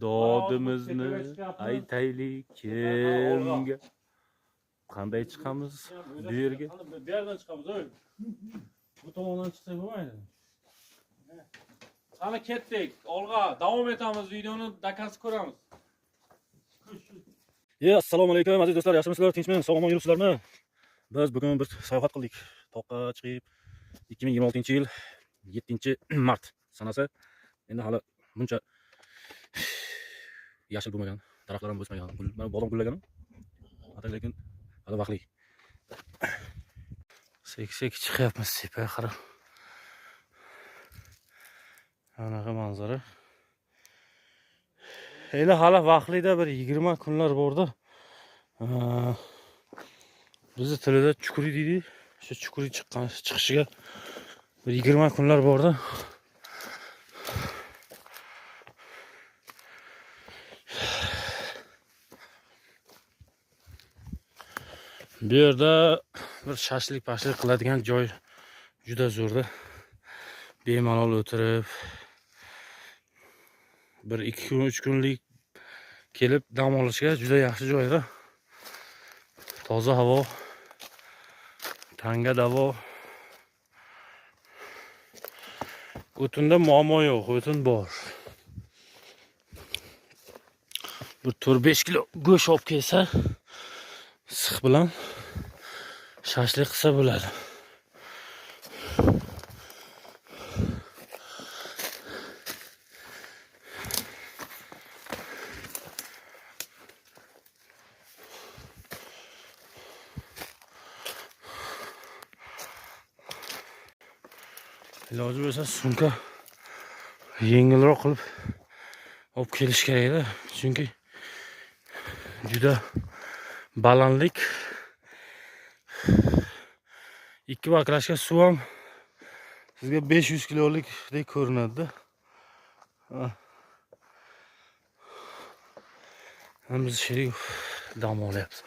dodimizni aytaylik kimga? Qanday chiqamiz bu yerga? Bu yerdan chiqamiz, o'y. Bu tomondan chiqsak bo'lmaydi. Qani ketdik. Olg'a davom etamiz, videoni dakasi ko'ramiz. Assalomu alaykum aziz do'stlar, yaxshimisizlar, tinchmi, sog'lom yuribsizlarmi? Biz bugun bir sayohat qildik. Toqqa chiqib 2026-yil 7-mart sanasi. Endi hali buncha yashil bo'lmagan, daraxtlar ham o'smagan, bodom gullagan. Lekin hali vaqtli. Sek chiqyapmiz tepaga qarab. Anaqa manzara. Endi hali vaqtlida bir 20 kunlar bordi. Bizi tilida chukuri deydi. Shu chukuri chiqishiga bir 20 kunlar bordi. Bu yerda bir shashlik qiladigan joy juda zo'rda. Bemalol o'tirib bir 2 kun 3 kunlik kelib dam olishga juda yaxshi joyda. Toza havo, tanga davo. O'tinda muammo yo'q, o'tin bor. Bir 4-5 kilo go'sht olib kelsa, issiq bilan shashlik qilsa bo'ladi. Iloji bo'lsa sumka yengilroq qilib olib kelish kerak edi, chunki juda balandlik. 2 baklashka suv ham sizga 500 kilolikdek ko'rinadi. Biz sherik dam olyapmiz.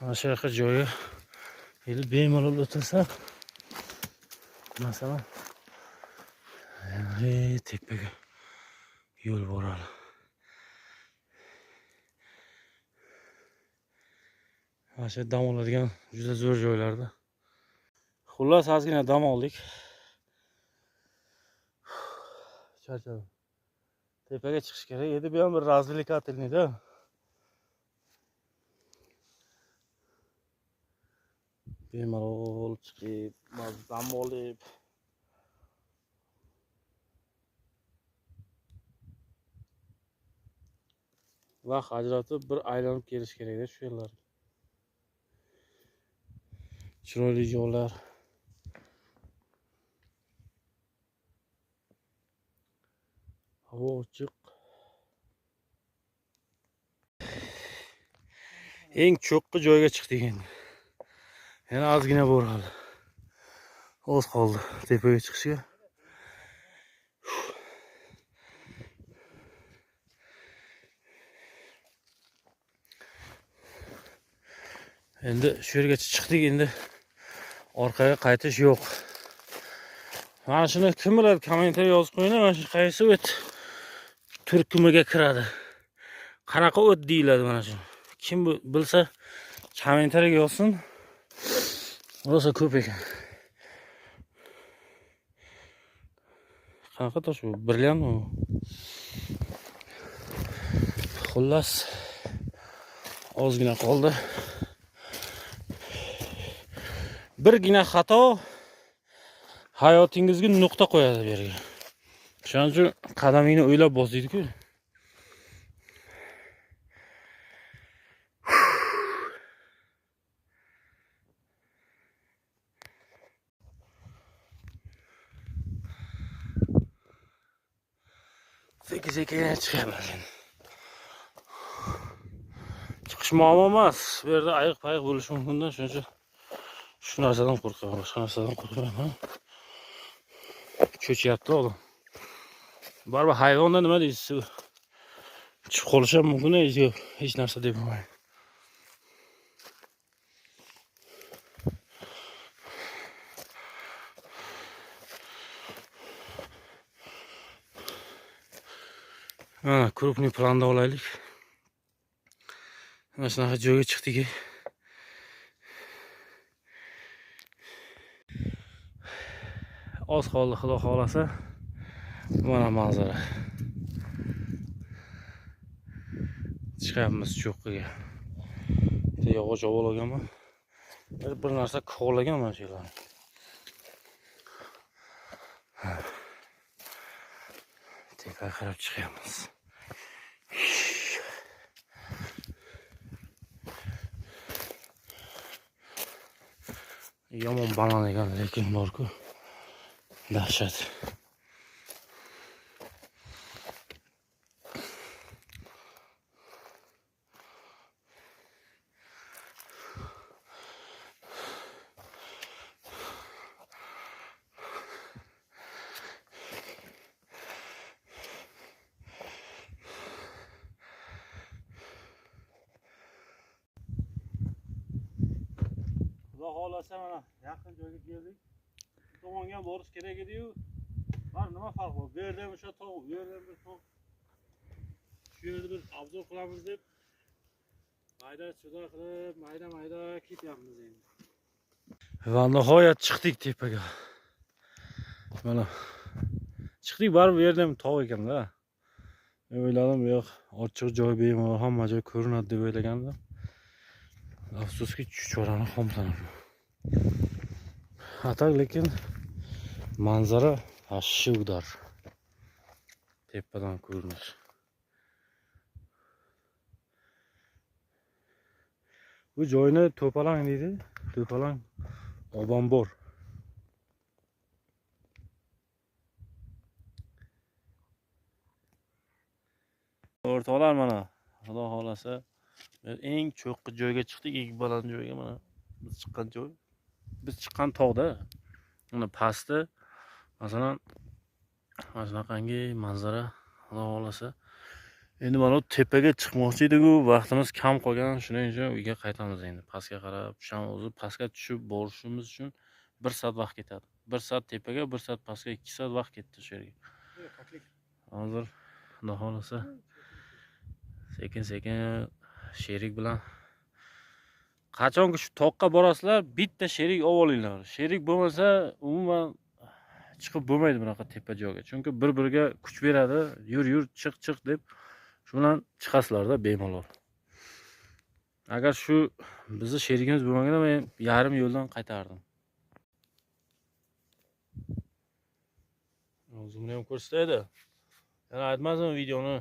Mana shu yoqqa joyga kelib bemalol o'tirsa, masalan, tepaga yo'l boradi. Mana shu dam oladigan juda zo'r joylarda. Xullas, ozgina dam oldik. Charchadim. Tepaga chiqish kerak edi, bu ham bir развлекательный-da. Bemalol chiqib, dam olib. Vaqt ajratib bir aylanib kelish kerak edi shu yerlar. Chiroyli joylar. Havo ochiq. Eng cho'qqi joyga chiqdik endi. Yana ozgina boradi. Oz qoldi tepaga chiqishga. Endi shu yergacha chiqdik, endi orqaga qaytish yo'q. Mana shuni kim biladi, kommentariy yozib qo'yinglar, mana shu qaysi o't turkumiga kiradi. Qanaqa o't deyiladi mana shu. Kim bilsa kommentariy yozsin. Rosa ko'p ekan. Qanaqa tosh bu? Brilliantmi? Xullas, ozgina qoldi. Birgina xato hayotingizga nuqta qo'yadi bu yerga. Shuning uchun qadamingni o'ylab bos deydi-ku. Sekin chiqamiz. Chiqish muammo emas. Bu yerda ayiq-payiq bo'lishi mumkin-da, shuning uchun shu narsadan qo'rqaman, boshqa narsadan qo'rqmayman. Cho'chyapti odam. Baribir hayvonda nima deysiz? Chiqib qolishi ham mumkin, hech narsa deb bo'lmaydi. Mana krupniy planda olaylik. Mana shunaqa joyga chiqdik. Oz qoldi, xudo xolasa. Mana manzara. Chiqamiz cho'qqiga. Bitta yog'och olganman. Bir narsa kovlaganman şeylarni. Tepaga qarab chiqamiz. Yomon banan ekan, lekin bor-ku. Dahshat. Xudo xolasa mana yaqin joyga keldik. Bu tomonga borish kerak edi-yu. Var nima farq bor? Bu yerda ham o'sha tog', bu yerda ham bir tog'. Shu yerda bir obzor qilamiz deb mayda-chuda qilib, mayda-mayda ketyapmiz endi. Va nihoyat chiqdik tepaga. Mana chiqdik, baribir bu yerda ham tog' ekan-da. Men o'yladim, bu yoq ochiq joy, bemalol hamma joy ko'rinadi deb o'ylagandim. Afsuski chuchvarani xom sanardim. Atak lekin manzara ashi udar. Tepadan ko'rinish. Bu joyni To'palang deydi. To'palang Obambor. O'rtoqlar, mana xudo xolasa eng cho'qqi joyga chiqdik, eng baland joyga. Mana biz chiqqan joy. Biz chiqqan tog'da. Mana pastda masalan mana shunaqangi manzara, xudo xolasa. Endi mana tepaga chiqmoqchi edik-ku, vaqtimiz kam qolgan. Shuning uchun uyga qaytamiz endi. Pastga qarab, sham o'zi pastga tushib borishimiz uchun 1 soat vaqt ketadi. 1 soat tepaga, 1 soat pastga, 2 soat vaqt ketdi shu yerga. Hozir xudo xolasa sekin-sekin sherik bilan qachonki shu toqqa borasizlar, bitta sherik olib olinglar. Sherik bo'lmasa, umuman chiqib bo'lmaydi bunaqa tepa joyga. Chunki bir-biriga kuch beradi. Yur, chiq deb shu bilan chiqasizlar-da bemalol. Agar shu bizni sherigimiz bo'lmaganda men yarim yo'ldan qaytardim. O'zimni ham ko'rsataydi. Yana aytmasin videoni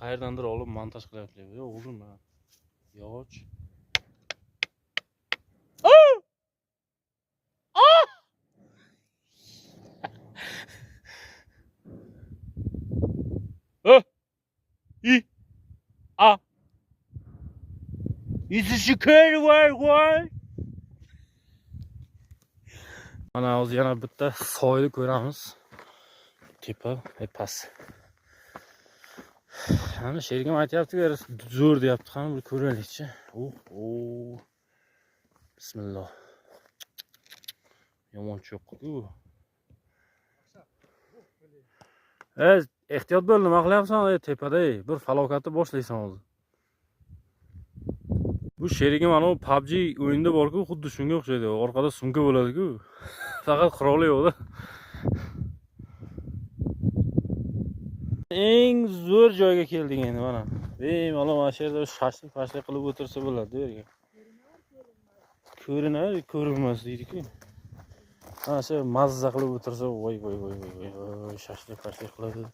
qayerdandir olib montaj qilyapti. Yo'q, o'zim men. Yog'och. Mana hozir yana bitta soyni ko'ramiz. Tepa past. Mana sherigim aytayapti-ku, zo'r deyapti. Qani bir ko'raylikchi. Bismillah. Yomon cho'qqi-ku. Ehtiyot bo'l, nima qilyapsan tepada? Bir falokatni boshlaysan hozir. Bu sherigim mana PUBG o'yinda bor-ku, xuddi shunga o'xshaydi. Orqada sumka bo'ladi-ku. Faqat quroli yo'q-da. Eng zo'r joyga keldik endi mana. Bemalol mana shu yerda shashlik qilib o'tirsa bo'ladi yerga. Ko'rinmas deydi-ku. Mana shu mazza qilib o'tirsa, voy, shashlik qiladi.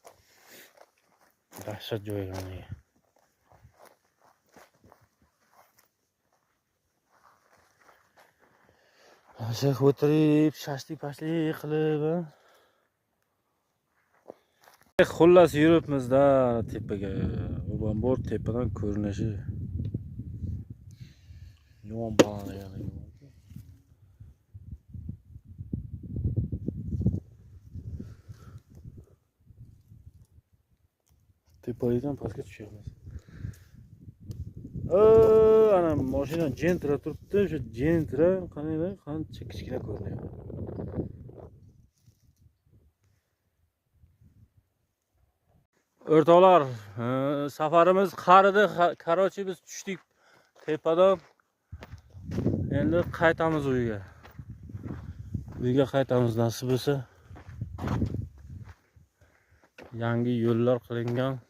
Dahshat joy mana. Shayx o'tirib, shashlik qilib. Xullas yuribmiz-da tepaga. Obambor tepadan ko'rinishi. Yomon baland ekan. Tepadan pastga tushyapmiz. Ana mashina Gentra turibdi. O'sha Gentra qancha kichkina ko'rinyapti. O'rtoqlar, safarimiz qaridi. Qarochi biz tushdik tepadan. Endi qaytamiz uyga. Uyga qaytamiz nasib bo'lsa. Yangi yo'llar qilingan.